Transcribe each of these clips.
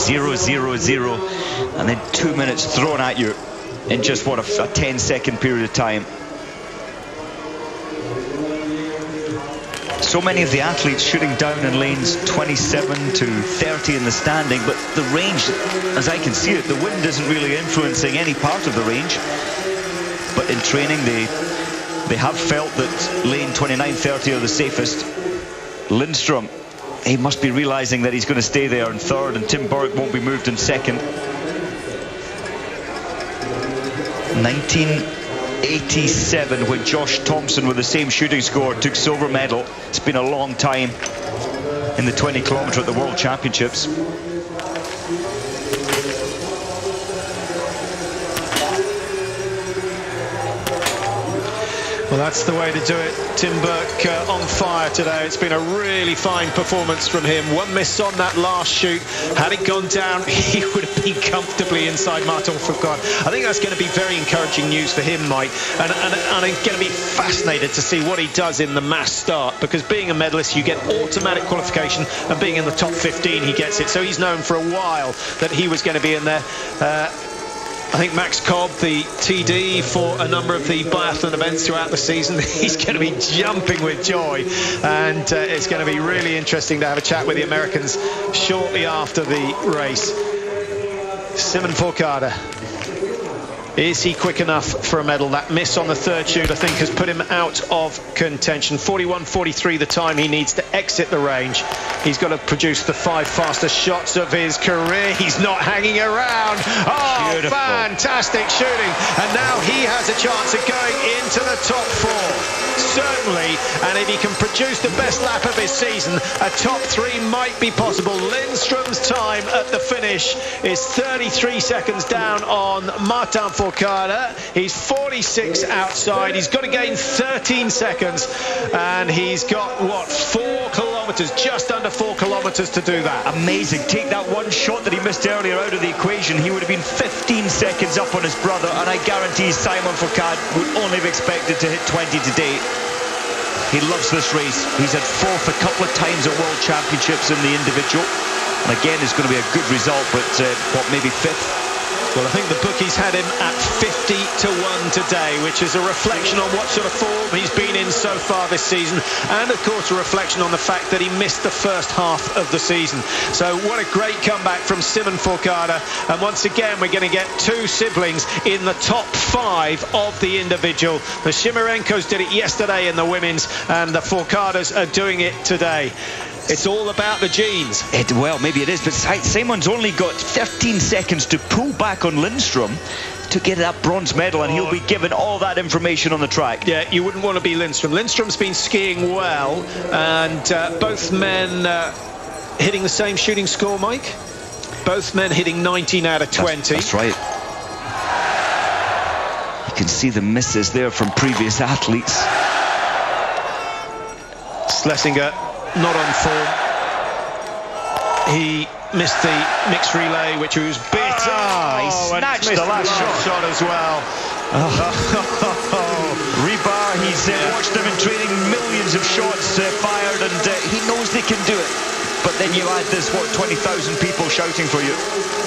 0-0-0, and then 2 minutes thrown at you in just what, a 10-second period of time. So many of the athletes shooting down in lanes 27 to 30 in the standing, but the range, as I can see it, the wind isn't really influencing any part of the range. But in training, they have felt that lane 29-30 are the safest. Lindström, he must be realizing that he's going to stay there in third, and Tim Burke won't be moved in second. 1987, when Josh Thompson with the same shooting score took silver medal. It's been a long time in the 20 kilometer at the World Championships. Well, that's the way to do it. Tim Burke on fire today. It's been a really fine performance from him. One miss on that last shoot. Had it gone down, he would have been comfortably inside Martin FRA. I think that's going to be very encouraging news for him, Mike. And I'm going to be fascinated to see what he does in the mass start, because being a medalist, you get automatic qualification, and being in the top 15, he gets it. So he's known for a while that he was going to be in there. I think Max Cobb, the TD for a number of the biathlon events throughout the season, he's going to be jumping with joy, and it's going to be really interesting to have a chat with the Americans shortly after the race. Simon FOURCADE. Is he quick enough for a medal? That miss on the third shoot, I think, has put him out of contention. 41.43 the time he needs to exit the range. He's got to produce the 5 fastest shots of his career. He's not hanging around. Oh, beautiful. Fantastic shooting. And now he has a chance of going into the top 4. Certainly, and if he can produce the best lap of his season, a top 3 might be possible. Lindström's time at the finish is 33 seconds down on Martin FOURCADE. He's 46 outside. He's got to gain 13 seconds, and he's got, what, 4 kilometers, just under 4 kilometers to do that. Amazing. Take that one shot that he missed earlier out of the equation, he would have been 15 seconds up on his brother, and I guarantee Simon FOURCADE would only have expected to hit 20 today. He loves this race. He's had 4th a couple of times at World Championships in the individual, and again it's going to be a good result, but what, maybe 5th? Well, I think the bookies had him at 50-1 today, which is a reflection on what sort of form he's been in so far this season, and of course a reflection on the fact that he missed the first half of the season. So what a great comeback from Simon FOURCADE, and once again we're going to get 2 siblings in the top 5 of the individual. The Shimarenkos did it yesterday in the women's, and the FOURCADEs are doing it today. It's all about the genes. Well, maybe it is, but Simon's only got 13 seconds to pull back on Lindström to get that bronze medal, and he'll be given all that information on the track. Yeah, you wouldn't want to be Lindström. Lindström's been skiing well, and both men hitting the same shooting score, Mike. Both men hitting 19 out of 20. That's right. You can see the misses there from previous athletes. Schlesinger not on form. He missed the mixed relay, which was bitter. He snatched the last shot as well. Rebar, he's watched them in training, millions of shots fired, and he knows they can do it. But then you add this, what, 20,000 people shouting for you.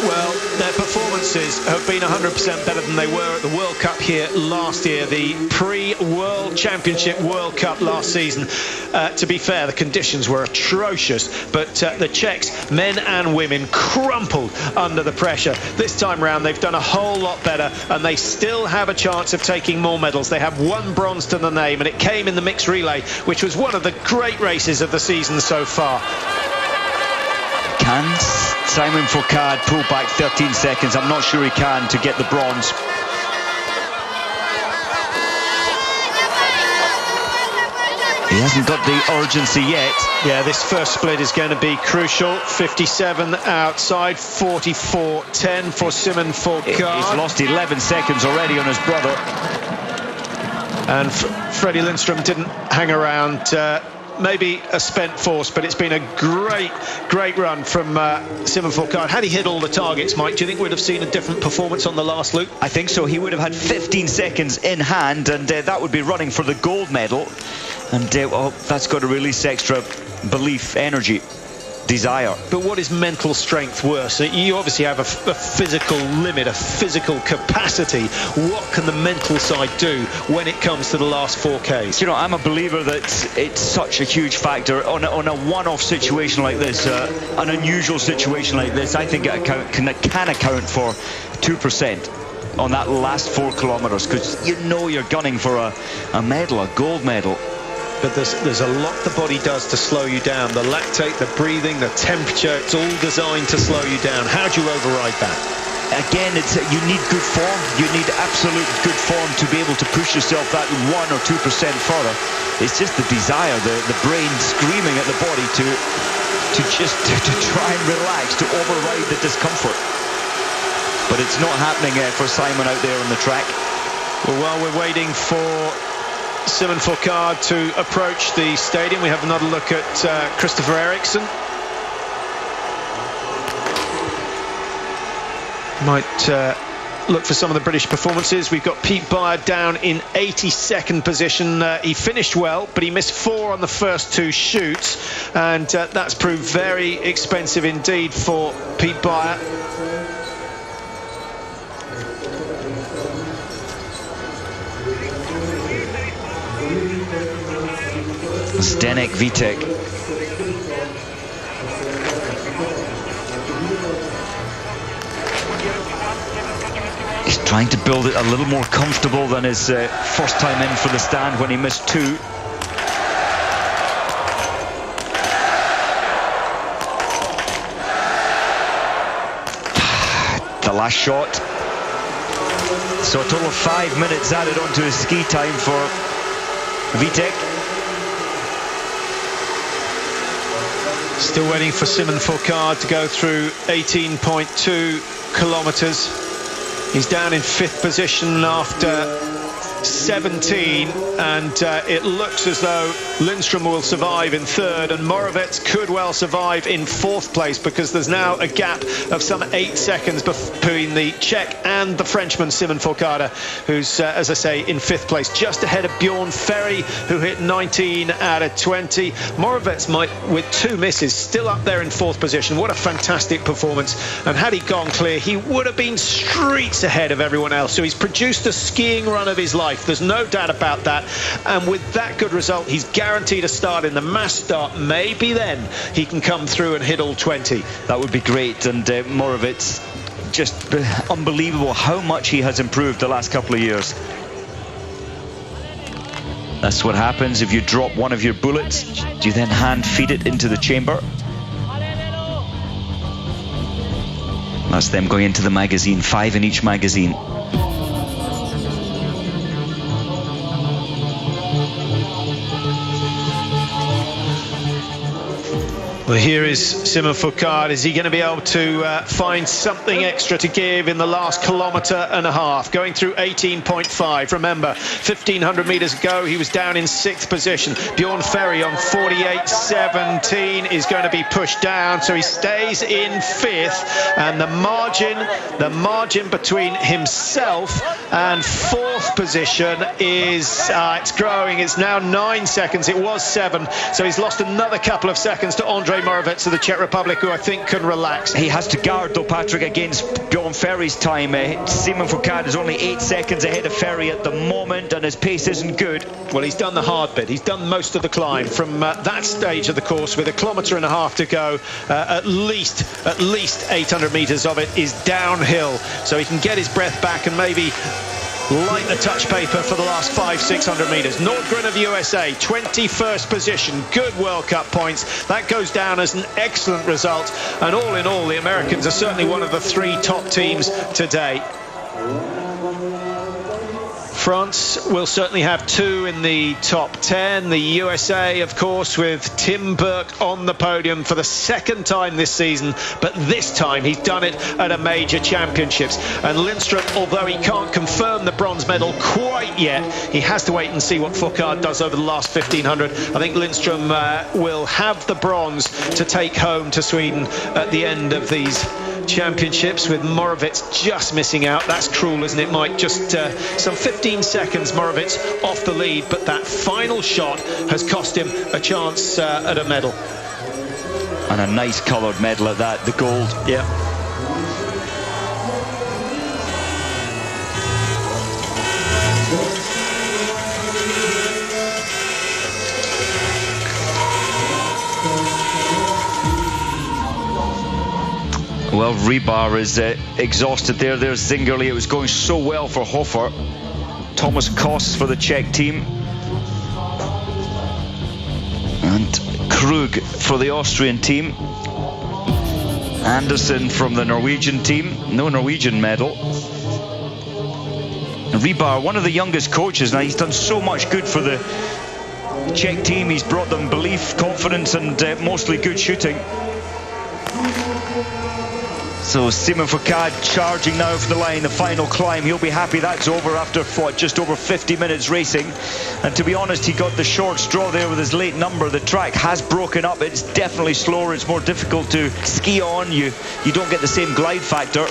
Well, their performances have been 100% better than they were at the World Cup here last year, the pre-World Championship World Cup last season. To be fair, the conditions were atrocious, but the Czechs, men and women, crumpled under the pressure. This time round, they've done a whole lot better, and they still have a chance of taking more medals. They have 1 bronze to the name, and it came in the mixed relay, which was one of the great races of the season so far. Can Simon FOURCADE pull back 13 seconds? I'm not sure he can to get the bronze. He hasn't got the urgency yet. Yeah, this first split is going to be crucial. 57 outside, 44.10 for Simon FOURCADE. He's lost 11 seconds already on his brother. And Freddie Lindström didn't hang around. Maybe a spent force, but it's been a great run from Simon FOURCADE. Had he hit all the targets, Mike, do you think we'd have seen a different performance on the last loop? I think so. He would have had 15 seconds in hand, and that would be running for the gold medal. And well, that's got to release extra belief, energy. desire. But what is mental strength worse? You obviously have a physical limit, a physical capacity. What can the mental side do when it comes to the last 4Ks? You know, I'm a believer that it's such a huge factor on a one-off situation like this, an unusual situation like this. I think it can account for 2% on that last 4 kilometers, because you know you're gunning for a medal, a gold medal. But there's a lot the body does to slow you down. The lactate, the breathing, the temperature, it's all designed to slow you down. How do you override that? Again, you need good form. You need absolute good form to be able to push yourself that 1 or 2% further. It's just the desire, the brain screaming at the body to try and relax, to override the discomfort. But it's not happening for Simon out there on the track. Well, while we're waiting for Simon FOURCADE to approach the stadium, we have another look at Christopher Eriksson. Might look for some of the British performances. We've got Pete Byer down in 82nd position. He finished well, but he missed 4 on the first 2 shoots, and that's proved very expensive indeed for Pete Byer. Zdeněk Vítek. He's trying to build it a little more comfortable than his first time in for the stand when he missed 2. The last shot. So a total of 5 minutes added onto his ski time for Vítek. Still waiting for Simon FOURCADE to go through 18.2 kilometers. He's down in 5th position after 17, and it looks as though LINDSTRÖM will survive in 3rd, and MORAVEC could well survive in 4th place, because there's now a gap of some 8 seconds between the Czech and the Frenchman Simon FOURCADE, who's, as I say, in 5th place, just ahead of Bjorn Ferry, who hit 19 out of 20. MORAVEC might, with 2 misses, still up there in 4th position. What a fantastic performance, and had he gone clear, he would have been streets ahead of everyone else. So he's produced the skiing run of his life. There's no doubt about that, and with that good result, he's guaranteed a start in the mass start. Maybe then he can come through and hit all 20. That would be great. And MORAVEC, just unbelievable how much he has improved the last couple of years. That's what happens if you drop one of your bullets. Do you then hand feed it into the chamber? That's them going into the magazine, 5 in each magazine. Well, here is Simon FOURCADE. Is he going to be able to find something extra to give in the last kilometre and a half? Going through 18.5. Remember, 1,500 metres ago, he was down in 6th position. Bjorn Ferry on 48.17 is going to be pushed down, so he stays in 5th. And the margin between himself and 4th position is it's growing. It's now 9 seconds. It was 7, so he's lost another couple of seconds to Ondrej MORAVEC of the Czech Republic, who I think can relax. He has to guard, though, Patrick, against Bjorn Ferry's time. Simon FOURCADE is only 8 seconds ahead of Ferry at the moment, and his pace isn't good. Well, he's done the hard bit. He's done most of the climb from that stage of the course, with 1.5 kilometres to go. At least 800 metres of it is downhill, so he can get his breath back and maybe light the touch paper for the last 500-600 metres. Nordgren of USA, 21st position, good World Cup points. That goes down as an excellent result, and all in all, the Americans are certainly one of the 3 top teams today. France will certainly have 2 in the top 10. The USA, of course, with Tim Burke on the podium for the 2nd time this season, but this time he's done it at a major championships. And LINDSTRÖM, although he can't confirm the bronze medal quite yet, he has to wait and see what FOURCADE does over the last 1,500. I think LINDSTRÖM will have the bronze to take home to Sweden at the end of these championships, with MORAVEC just missing out. That's cruel, isn't it, Mike? Just some 15 seconds MORAVEC off the lead, but that final shot has cost him a chance at a medal. And a nice coloured medal at that, the gold. Yeah. Well, rebar is exhausted there. There's Zingerle. It was going so well for Hofer. Thomas Koss for the Czech team. And Krug for the Austrian team. Anderson from the Norwegian team. No Norwegian medal. Rebar, one of the youngest coaches now. He's done so much good for the Czech team. He's brought them belief, confidence, and mostly good shooting. So Simon FRA charging now for the line, the final climb. He'll be happy that's over after what, just over 50 minutes racing. And to be honest, he got the short straw there with his late number. The track has broken up. It's definitely slower. It's more difficult to ski on. You don't get the same glide factor.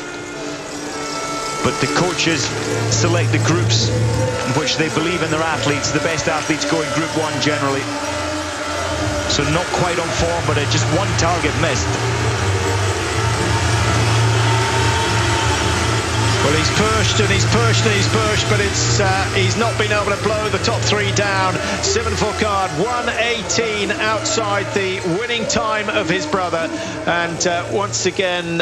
But the coaches select the groups in which they believe in their athletes. The best athletes go in Group 1 generally. So not quite on form, but just one target missed. Well, he's pushed and he's pushed and he's pushed, but he's not been able to blow the top three down. Simon FRA 1:18 outside the winning time of his brother, and once again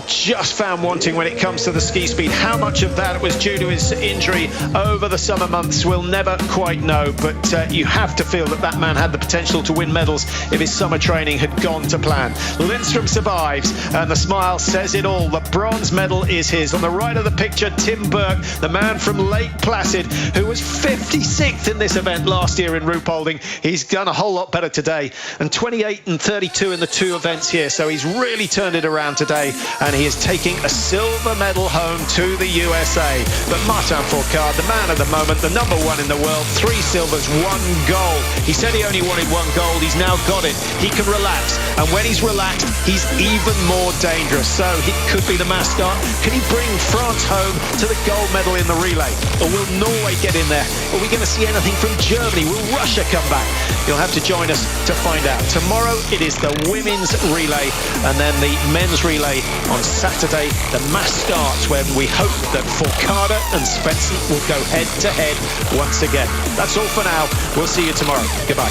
just found wanting when it comes to the ski speed. How much of that was due to his injury over the summer months, we'll never quite know, but you have to feel that that man had the potential to win medals if his summer training had gone to plan. Lindström survives, and the smile says it all. The bronze medal is his. On the right of the picture, Tim Burke, the man from Lake Placid, who was 56th in this event last year in Ruhpolding. He's done a whole lot better today, and 28 and 32 in the two events here, so he's really turned it around today, and he is taking a silver medal home to the USA. But Martin FRA, the man of the moment, the #1 in the world, 3 silvers, 1 gold. He said he only wanted 1 gold. He's now got it. He can relax, and when he's relaxed, he's even more dangerous. So he could be the mascot. Can he bring France home to the gold medal in the relay? Or will Norway get in there? Are we going to see anything from Germany? Will Russia come back? You'll have to join us to find out. Tomorrow it is the women's relay, and then the men's relay on Saturday. The mass starts when we hope that FOURCADE and Svensson will go head-to-head once again. That's all for now. We'll see you tomorrow. Goodbye.